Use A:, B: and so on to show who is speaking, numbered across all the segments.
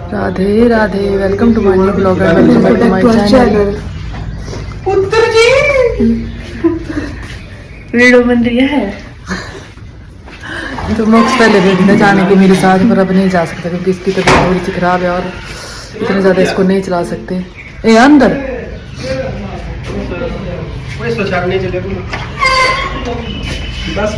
A: Radhe Radhe, welcome to my new blogger, welcome back to my channel.
B: पुत्र जी video बन रही है।
A: तो मोक्स पहले रेडी था जाने को मेरे साथ, पर अब नहीं जा सकता क्योंकि इसकी तबीयत थोड़ी सी खराब है और इतने ज़्यादा इसको नहीं चला सकते। ए अंदर
B: नहीं चले बस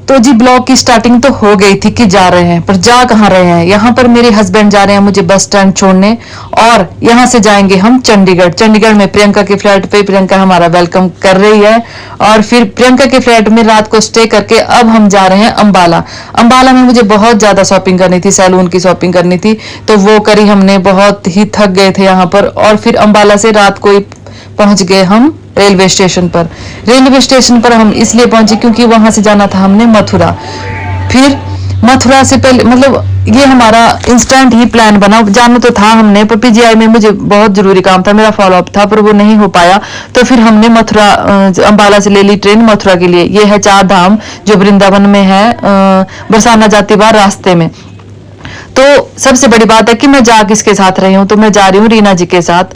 C: तो जी ब्लॉग की स्टार्टिंग तो हो गई थी कि जा रहे हैं, पर जा कहाँ रहे हैं। यहाँ पर मेरे हस्बैंड जा रहे हैं मुझे बस स्टैंड छोड़ने और यहाँ से जाएंगे हम चंडीगढ़। चंडीगढ़ में प्रियंका के फ्लैट पे प्रियंका हमारा वेलकम कर रही है और फिर प्रियंका के फ्लैट में रात को स्टे करके अब हम जा रहे हैं अंबाला। अंबाला में मुझे बहुत ज्यादा शॉपिंग करनी थी, सैलून की शॉपिंग करनी थी, तो वो करी हमने, बहुत ही थक गए थे यहाँ पर। और फिर अंबाला से रात को पहुंच गए हम रेलवे स्टेशन पर। रेलवे स्टेशन पर हम इसलिए पहुंचे क्योंकि वहां से जाना था हमने मथुरा। फिर मथुरा से पहले मतलब ये हमारा इंस्टेंट ही प्लान बना, जाना तो था हमने, पर पीजीआई में मुझे बहुत जरूरी काम था, मेरा फॉलोअप था, पर वो नहीं हो पाया। तो फिर हमने मथुरा अंबाला से ले ली ट्रेन मथुरा के लिए। ये है 4 धाम जो वृंदावन में है, बरसाना जाते बार रास्ते में। तो सबसे बड़ी बात है कि मैं जा किसके साथ रही हूँ, तो मैं जा रही हूँ रीना जी के साथ।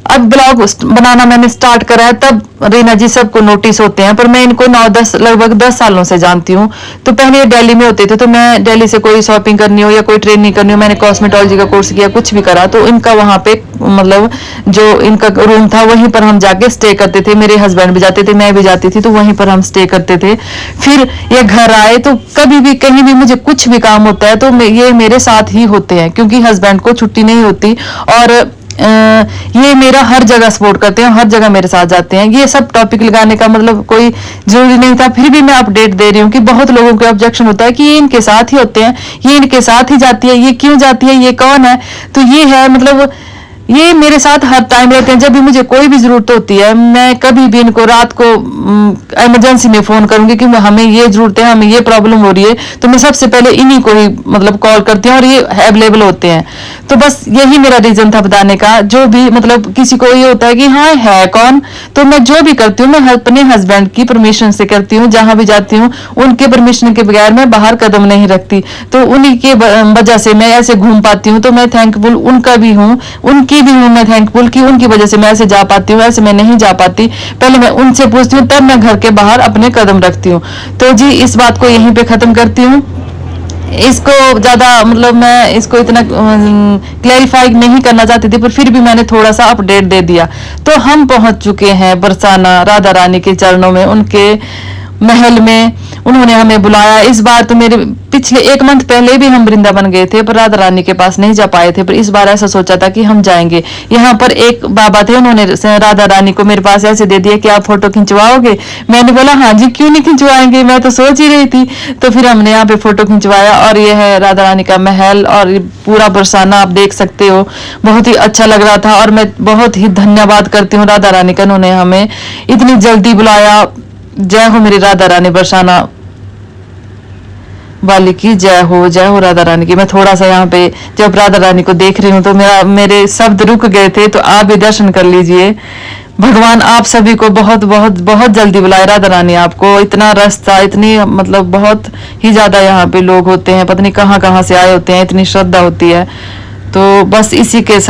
C: अब ब्लॉग बनाना मैंने स्टार्ट करा है तब रीना जी सबको नोटिस होते हैं, पर मैं इनको 9-10 लगभग 10 सालों से जानती हूँ। तो पहले ये दिल्ली में होते थे, तो मैं दिल्ली से कोई शॉपिंग करनी हो या कोई ट्रेनिंग करनी हो, मैंने कॉस्मेटोलॉजी का कोर्स किया, कुछ भी करा, तो इनका वहां पे मतलब जो इनका रूम था वहीं पर हम जाके स्टे करते थे। मेरे हस्बैंड भी जाते थे, मैं भी जाती थी, तो वहीं पर हम स्टे करते थे। फिर ये घर आए तो कभी भी कहीं भी मुझे कुछ भी काम होता है तो ये मेरे साथ ही होते हैं क्योंकि हस्बैंड को छुट्टी नहीं होती। और ये मेरा हर जगह सपोर्ट करते हैं, हर जगह मेरे साथ जाते हैं। ये सब टॉपिक लगाने का मतलब कोई जरूरी नहीं था, फिर भी मैं अपडेट दे रही हूँ कि बहुत लोगों को ऑब्जेक्शन होता है कि ये इनके साथ ही होते हैं, ये इनके साथ ही जाती है, ये क्यों जाती है, ये कौन है। तो ये है मतलब ये मेरे साथ हर टाइम रहते हैं। जब भी मुझे कोई भी जरूरत होती है, मैं कभी भी इनको रात को इमरजेंसी में फोन करूंगी कि हमें ये जरूरत है, हमें ये प्रॉब्लम हो रही है, तो मैं सबसे पहले इन्हीं को ही मतलब कॉल करती हूँ और ये अवेलेबल होते हैं। तो बस यही मेरा रीजन था बताने का। जो भी मतलब किसी को ये होता है कि हाँ है कौन, तो मैं जो भी करती हूँ मैं अपने हस्बैंड की परमिशन से करती हूँ। जहां भी जाती हूँ उनके परमिशन के बगैर मैं बाहर कदम नहीं रखती, तो उन्हीं के वजह से मैं ऐसे घूम पाती हूँ। तो मैं थैंकफुल उनका भी हूँ, उनकी भी हूँ मैं थैंकफुल कि उनकी वजह से मैं ऐसे जा पाती हूँ, ऐसे मैं नहीं जा पाती। पहले मैं उनसे पूछती हूँ तब मैं घर के बाहर अपने कदम रखती हूँ। तो जी इस बात को यहीं पे खत्म करती हूँ। इसको ज्यादा मतलब मैं इसको इतना क्लैरिफाई नहीं करना चाहती थी, पर फिर भी मैंने थोड़ा सा अपडेट दे दिया। तो हम पहुंच चुके हैं बरसाना, राधा रानी के चरणों में, उनके महल में। उन्होंने हमें बुलाया। इस बार तो मेरे पिछले 1 मंथ पहले भी हम वृंदावन गए थे, पर राधा रानी के पास नहीं जा पाए थे, पर इस बार ऐसा सोचा था कि हम जाएंगे। यहाँ पर एक बाबा थे, उन्होंने राधा रानी को मेरे पास ऐसे दे दिया कि आप फोटो खिंचवाओगे। मैंने बोला हाँ जी क्यों नहीं खिंचवाएंगे, मैं तो सोच ही रही थी। तो फिर हमने यहाँ पे फोटो खिंचवाया और ये है राधा रानी का महल और पूरा बरसाना आप देख सकते हो। बहुत ही अच्छा लग रहा था और मैं बहुत ही धन्यवाद करती हूँ राधा रानी का, उन्होंने हमें इतनी जल्दी बुलाया। जय हो मेरी राधा रानी, बरसाना वाली की जय हो राधा रानी की। मैं थोड़ा सा यहाँ पे जब राधा रानी को देख रही हूँ तो मेरे शब्द रुक गए थे, तो आप भी दर्शन कर लीजिए। भगवान आप सभी को बहुत बहुत बहुत जल्दी बुलाए। राधा रानी आपको, इतना रस था, इतनी मतलब बहुत ही ज्यादा यहाँ पे लोग होते हैं, पता नहीं कहाँ कहाँ से आए होते हैं, इतनी श्रद्धा होती है। तो बस इसी के साथ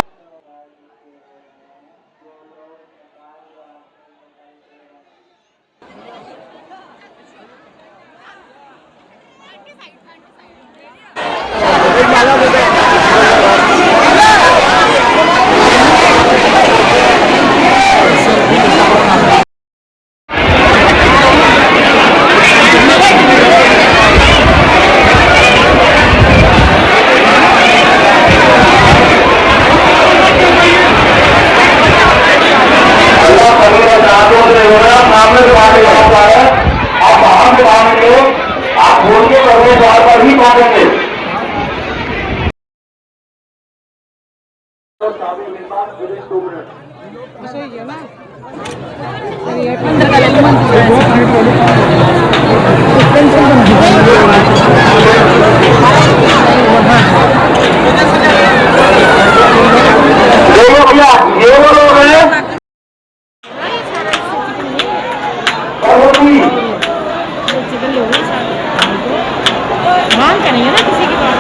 B: नहीं है ना किसी की बात।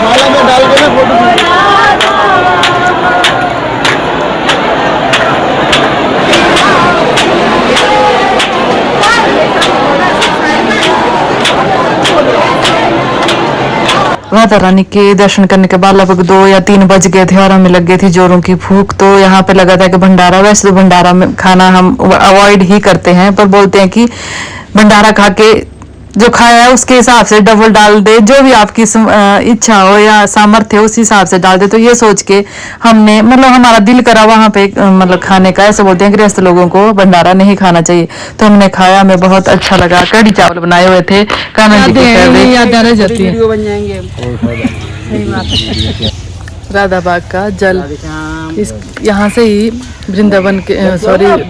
D: माला में डाल के ना फोटो
C: राधा रानी के दर्शन करने के बाद लगभग 2 या 3 बज गए थे और हमें लग गई थी जोरों की भूख। तो यहाँ पे लगा था कि भंडारा, वैसे तो भंडारा में खाना हम अवॉइड ही करते हैं, पर बोलते हैं कि भंडारा खा के जो खाया है उसके हिसाब से डबल डाल दे, जो भी आपकी इच्छा हो या सामर्थ्य हो उस हिसाब से डाल दे। तो ये सोच के हमने, मतलब हमारा दिल करा वहां पे मतलब खाने का। ऐसे बोलते हैं गृहस्थ लोगों को भंडारा नहीं खाना चाहिए, तो हमने खाया, हमें बहुत अच्छा लगा। कढ़ी चावल बनाए हुए थे, कान्हा जी की याद रह जाती है।
B: वीडियो बन जाएंगे। सही बात है।
A: राधा बाग का जल इस यहाँ से ही वृंदावन के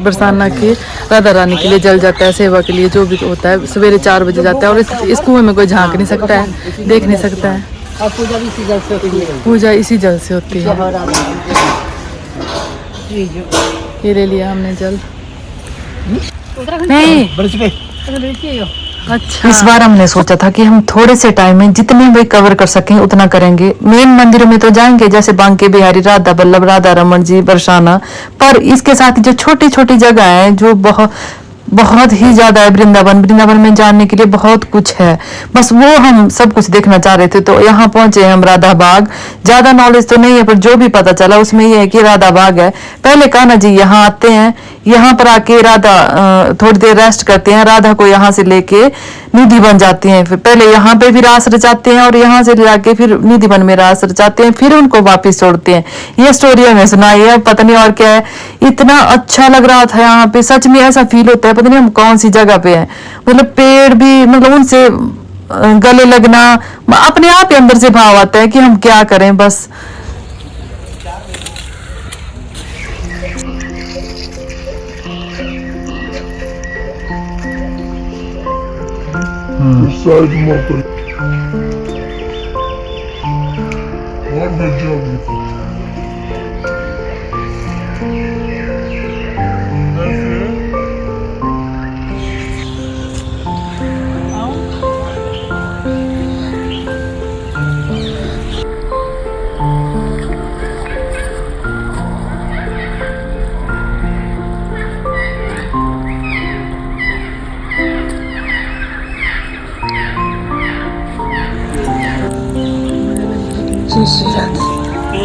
A: बरसाना के राधा रानी के लिए जल जाता है, सेवा के लिए जो भी होता है। सवेरे 4 बजे जाता है और इस कुएं में कोई झांक नहीं सकता है, देख नहीं सकता है।
B: और पूजा भी इसी जल से होती है।
A: पूजा इसी जल से होती है। ये ले लिया हमने जल।
C: नहीं,
A: अच्छा,
C: इस बार हमने सोचा था कि हम थोड़े से टाइम में जितने भी कवर कर सकें उतना करेंगे। मेन मंदिरों में तो जाएंगे, जैसे बांके बिहारी, राधा बल्लभ, राधा रमन जी, बरसाना, पर इसके साथ जो छोटी छोटी जगह है जो बहुत ही ज्यादा है। वृंदावन में जानने के लिए बहुत कुछ है, बस वो हम सब कुछ देखना चाह रहे थे। तो यहाँ पहुंचे हम राधा बाग। ज्यादा नॉलेज तो नहीं है, पर जो भी पता चला उसमें ये है कि राधा बाग है। पहले कान्हा जी यहाँ आते हैं, यहाँ पर आके राधा थोड़ी देर रेस्ट करते हैं, राधा को यहाँ से लेके निधि बन जाती हैं। फिर पहले यहाँ पे भी रास रचाते हैं और यहाँ से ले जाके फिर निधि बन में रास रचाते हैं, फिर उनको वापस छोड़ते हैं। ये स्टोरी हमें सुनाई है, पता नहीं और क्या है। इतना अच्छा लग रहा था यहाँ पे, सच में ऐसा फील होता है पता नहीं हम कौन सी जगह पे हैं। मतलब पेड़ भी, मतलब उनसे गले लगना, अपने आप ही अंदर से भाव आता है कि हम क्या करें बस।
D: साइड मोटर और नजर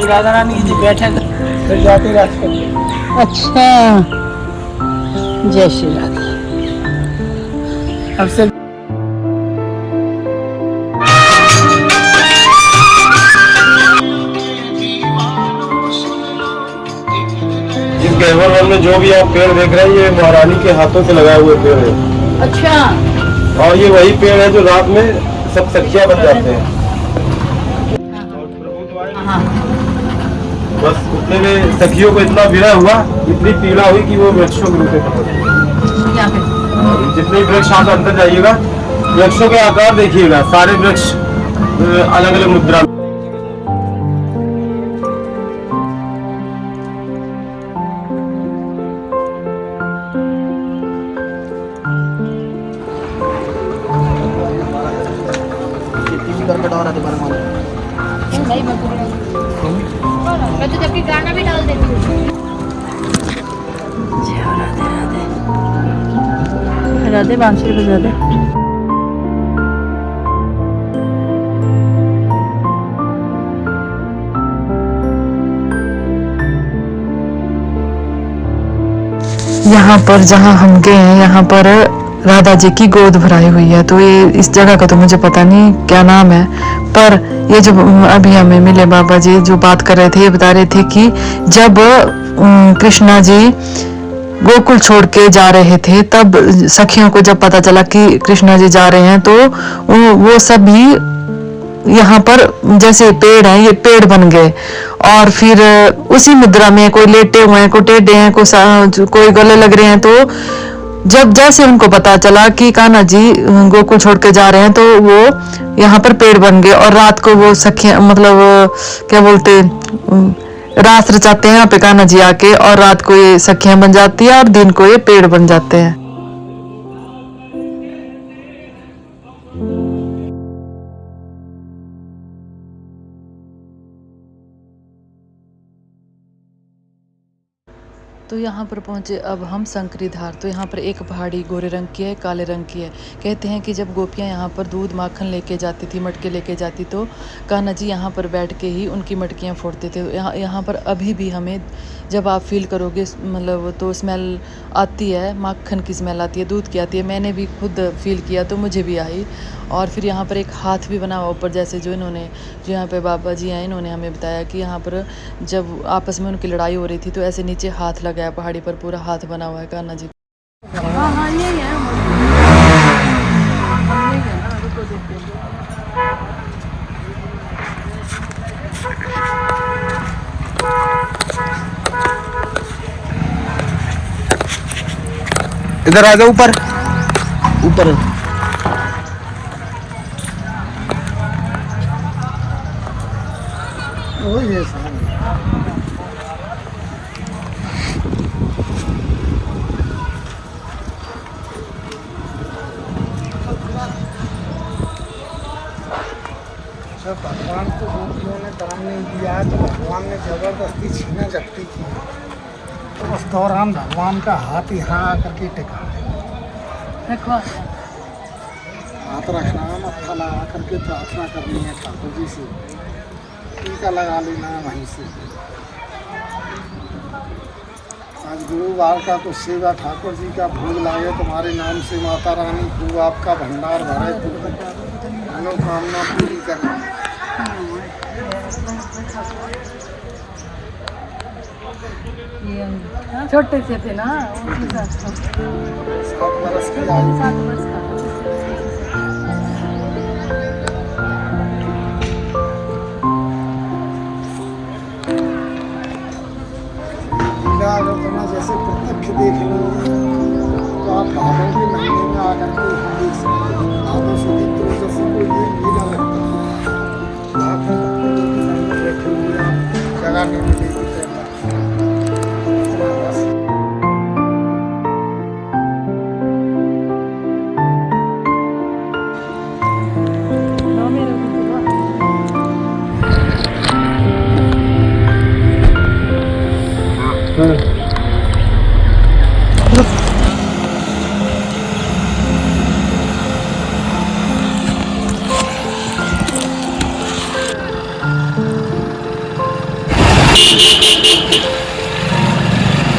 B: राधा रानी जी बैठे फिर जाते रास्ते। अच्छा, जय श्री राधा। अब से
D: इस गहवर वन में जो भी आप पेड़ देख रहे हैं ये महारानी के हाथों से लगाए हुए पेड़ है।
B: अच्छा,
D: और ये वही पेड़ है जो रात में सब सखियां बन जाते हैं। बस उतने में सखियों को इतना विरह हुआ, इतनी पीड़ा हुई कि वो वृक्षों के रूप में पहुंच गए। जितने वृक्ष आप अंदर जाइएगा, वृक्षों के आकार देखिएगा, सारे वृक्ष अलग अलग मुद्रा में।
E: मैं तो जबकि गाना भी डाल देती हूँ।
B: राधे बांसुरी बजा दे।
C: यहाँ पर जहाँ हम गए हैं, यहाँ पर राधा जी की गोद भराई हुई है। तो ये इस जगह का तो मुझे पता नहीं क्या नाम है, पर ये जो अभी हमें मिले बाबा जी जो बात कर रहे थे, ये बता रहे थे कि जब कृष्णा जी गोकुल छोड़ के जा रहे थे, तब सखियों को जब पता चला कि कृष्णा जी जा रहे हैं, तो वो सभी यहाँ पर जैसे पेड़ हैं, ये पेड़ बन गए। और फिर उसी मुद्रा में कोई लेटे हुए हैं, कोई टेढ़े हैं, कोई गले लग रहे हैं। तो जब जैसे उनको पता चला कि कान्हा जी गोकुल छोड़ के जा रहे हैं, तो वो यहाँ पर पेड़ बन गए। और रात को वो सखियां, मतलब क्या बोलते, रास रचाते हैं यहाँ पे कान्हा जी आके, और रात को ये सखियां बन जाती है और दिन को ये पेड़ बन जाते हैं। तो यहाँ पर पहुँचे अब हम शंकरी धार। तो यहाँ पर एक पहाड़ी गोरे रंग की है, काले रंग की है। कहते हैं कि जब गोपियाँ यहाँ पर दूध माखन लेके जाती थी, मटके लेके जाती, तो कान्हा जी यहाँ पर बैठ के ही उनकी मटकियाँ फोड़ते थे। यहाँ पर अभी भी हमें जब आप फील करोगे मतलब तो स्मेल आती है, माखन की स्मेल आती है, दूध की आती है। मैंने भी खुद फील किया तो मुझे भी आई। और फिर यहाँ पर एक हाथ भी बना हुआ ऊपर, जैसे जो यहाँ पे बाबा जी हैं, इन्होंने हमें बताया कि यहाँ पर जब आपस में उनकी लड़ाई हो रही थी तो ऐसे नीचे हाथ लगाया, पहाड़ी पर पूरा हाथ बना हुआ है कान्हा जी।
A: हाँ हाँ यही है।
B: इधर आ जाओ, ऊपर ऊपर। भगवान को गोपियों ने दान नहीं दिया है तो भगवान ने जबरदस्ती छीना जब्ती की, तो उस दौरान भगवान का हाथ यहाँ आकर के टिका है। हाथ रखना, मत्था लगा करके प्रार्थना करनी है ठाकुर जी से, टीका लगा लेना है वहीं से। आज गुरुवार का तो सेवा ठाकुर जी का भोग लागे तुम्हारे नाम से, माता रानी को आपका भंडार भरे, मनोकामना पूरी करना।
A: छोटे से थे ना,
B: 7 बरस की आयु।
A: 7 वर्ष का।
B: अगर तुम्हें जैसे प्रत्यक्ष देख लो तो आप भादों के महीने में आकर के हम देख सकते हैं। भादों से जैसे कोई ये लीला लगता है, आप बैठे हुए जगह नहीं मिलेगी।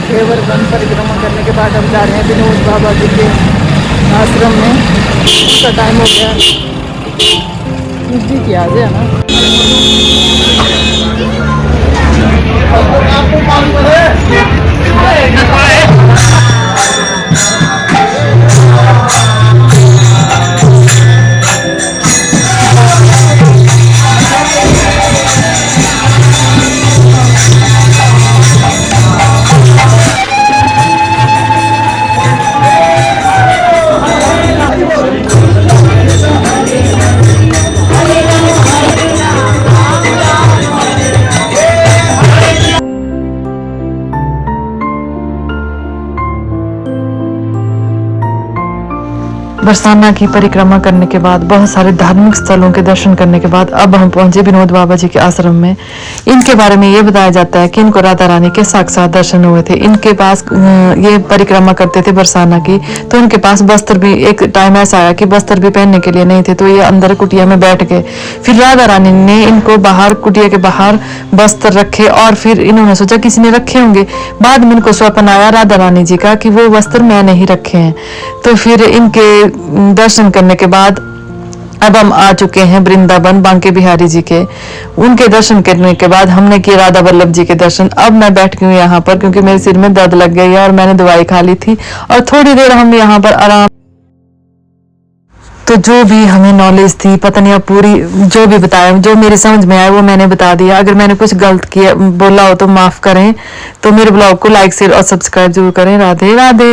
A: देवर वन परिक्रमा करने के बाद हम जा रहे हैं विनोद बाबा जी के आश्रम में। उसका टाइम हो गया, नजदीक आ जाए ना।
C: बरसाना की परिक्रमा करने के बाद, बहुत सारे धार्मिक स्थलों के दर्शन करने के बाद अब हम पहुंचे विनोद बाबा जी के आश्रम में। इनके बारे में ये बताया जाता है कि इनको राधा रानी के साक्षात दर्शन हुए थे। इनके पास ये परिक्रमा करते थे बरसाना की, तो इनके पास वस्त्र भी, एक टाइम ऐसा आया कि वस्त्र भी पहनने के लिए नहीं थे, तो ये अंदर कुटिया में बैठ गए। फिर राधा रानी ने इनको बाहर, कुटिया के बाहर वस्त्र रखे, और फिर इन्होंने सोचा किसी ने रखे होंगे। बाद में इनको स्वप्न आया राधा रानी जी का कि वो वस्त्र मैंने ही रखे हैं। तो फिर इनके दर्शन करने के बाद अब हम आ चुके हैं वृंदावन बांके बिहारी जी के। उनके दर्शन करने के बाद हमने किए राधा वल्लभ जी के दर्शन। अब मैं बैठ गई हूँ यहाँ पर क्योंकि मेरे सिर में दर्द लग गई है और मैंने दवाई खा ली थी, और थोड़ी देर हम यहाँ पर आराम। तो जो भी हमें नॉलेज थी, पता नहीं, अब पूरी जो भी बताया, जो मेरे समझ में आया वो मैंने बता दिया। अगर मैंने कुछ गलत किया बोला हो तो माफ करें। तो मेरे ब्लॉग को लाइक शेयर और सब्सक्राइब जरूर करें। राधे राधे।